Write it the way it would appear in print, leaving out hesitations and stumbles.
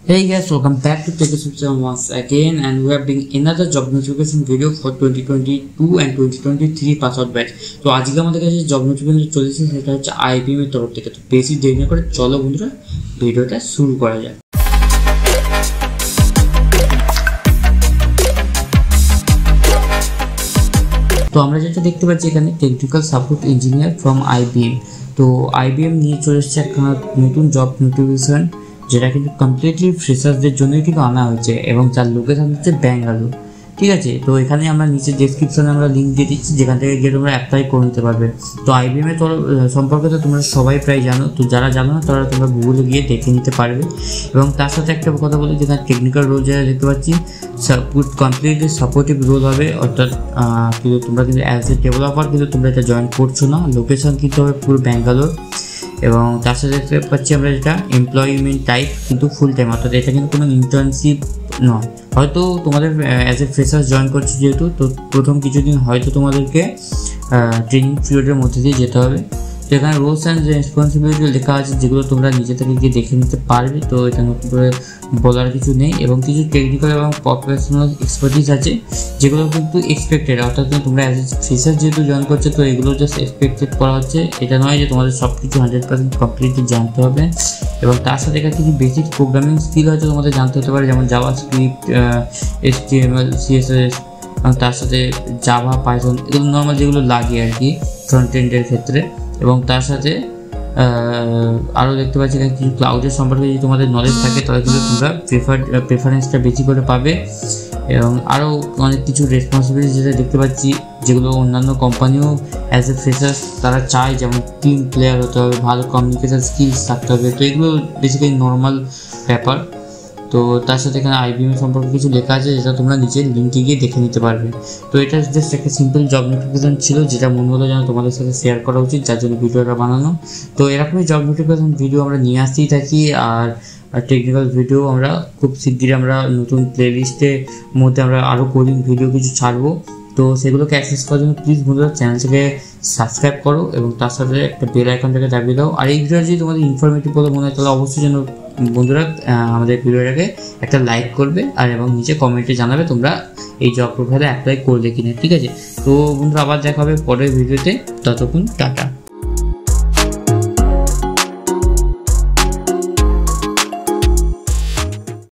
Hey guys, welcome back to TechSwitch once again, and we are bringing another job notification video for 2022 and 2023 pass out batch. তো আজকে আমাদের কাছে job notification চলেছে, সেটা হচ্ছে IBM এর তরফ থেকে। তো বেশি দেরি না করে চলো বন্ধুরা ভিডিওটা শুরু করা যাক। তো আমরা যেটা দেখতে পাচ্ছি এখানে technical support engineer from IBM. তো আইবিএম নিয়ে চলে এসেছে একটা নতুন জব নোটিফিকেশন, যেটা কিন্তু কমপ্লিটলি ফ্রেশার্সদের জন্যই কিন্তু আনা হয়েছে এবং তার লোকেশন হচ্ছে ব্যাঙ্গালোর। ঠিক আছে, তো এখানে আমরা নিচে ডেসক্রিপশনে আমরা লিঙ্ক দিয়ে দিচ্ছি, যেখান থেকে গিয়ে তোমরা অ্যাপ্লাই করে নিতে পারবে। তো আইবিএম এর সম্পর্কে তো তোমরা সবাই প্রায় জানো, তো যারা জানো না তারা তোমরা গুগলে গিয়ে দেখে নিতে পারবে। এবং তার সাথে একটা কথা বলি, যেখানে টেকনিক্যাল রোল যেটা দেখতে পাচ্ছি কমপ্লিটলি সাপোর্টিভ রোল হবে, অর্থাৎ কিন্তু তোমরা কিন্তু অ্যাজ এ ডেভেলপার কিন্তু তোমরা এটা জয়েন করছো না। লোকেশন কিন্তু হবে পুরো ব্যাঙ্গালোর। এবং তার সাথে দেখতে পাচ্ছি আমরা যেটা এমপ্লয়মেন্ট টাইপ কিন্তু ফুল টাইম, অর্থাৎ এটা কিন্তু কোনো ইন্টার্নশিপ নয়। হয়তো তোমাদের অ্যাজ এ ফ্রেশার জয়েন করছে যেহেতু, তো প্রথম কিছুদিন হয়তো তোমাদেরকে ট্রেনিং পিরিয়ডের মধ্যে দিয়ে যেতে হবে। তো এখানে রোলস অ্যান্ড রেসপন্সিবিলিটি লেখা আছে, যেগুলো তোমরা নিজে থেকে গিয়ে দেখে নিতে পারবে। তো এটা নতুন করে বলার কিছু নেই। এবং কিছু টেকনিক্যাল এবং প্রফেশনাল এক্সপার্টিস আছে, যেগুলো কিন্তু এক্সপেক্টেড, অর্থাৎ তোমরা অ্যাজ এ ফ্রেশার যেহেতু জয়েন করছো, তো এগুলো জাস্ট এক্সপেক্টেড করা হচ্ছে। এটা নয় যে তোমাদের সব কিছু 100% কমপ্লিটলি জানতে হবে। এবং তার সাথে এখানে কিছু বেসিক প্রোগ্রামিং স্কিল হয়তো তোমাদের জানতে হতে পারে, যেমন জাভাস্ক্রিপ্ট, HTML, CSS, এবং তার সাথে জাভা, পাইথন, এগুলো নর্মাল যেগুলো লাগে আর কি ফ্রন্ট এন্ডের ক্ষেত্রে। এবং তার সাথে আরও দেখতে পাচ্ছি এখানে কিছু ক্লাউডের সম্পর্কে যদি তোমাদের নলেজ থাকে, তাহলে কিন্তু তোমরা প্রেফারেন্সটা বেশি করে পাবে। এবং আরও অনেক কিছু রেসপন্সিবিলিটি যেটা দেখতে পাচ্ছি, যেগুলো অন্যান্য কোম্পানিও অ্যাজ এ ফ্রেশার তারা চায়, যেমন টিম প্লেয়ার হতে হবে, ভালো কমিউনিকেশন স্কিলস থাকতে হবে। তো এগুলো বেসিক্যালি নর্মাল ব্যাপার। তো তার সাথে এখানে আইবিএম সম্পর্কে কিছু লেখা আছে, যেটা তোমরা নিচের লিঙ্কে গিয়ে দেখে নিতে পারবে। তো এটা জাস্ট একটা সিম্পল জব নোটিফিকেশন ছিল, যেটা মনে হলো যেন তোমাদের সাথে শেয়ার করা উচিত, যার জন্য ভিডিওটা বানানো। তো এরকমই জব নোটিফিকেশন ভিডিও আমরা নিয়ে আসতেই থাকি, আর টেকনিক্যাল ভিডিও আমরা খুব শিগগিরই আমরা নতুন প্লেলিস্টের মধ্যে আমরা আরও কোডিং ভিডিও কিছু ছাড়বো। তো সেগুলোকে অ্যাক্সেস করার জন্য প্লিজ বন্ধুরা চ্যানেলটাকে সাবস্ক্রাইব করো এবং তার সাথে একটা বেল আইকনটাকে দাবিয়ে দাও। আর এই ভিডিও যদি তোমাদের ইনফরমেটিভ বলে মনে হয়, তাহলে অবশ্যই যেন বন্ধুরা আমাদের ভিডিওটাকে একটা লাইক করবে, আর এবং নিচে কমেন্টে জানাবে তোমরা এই জব প্রোফাইলে অ্যাপ্লাই করলে কিনা। ঠিক আছে, তো বন্ধুরা আবার দেখা হবে পরের ভিডিওতে, ততক্ষণ টাটা।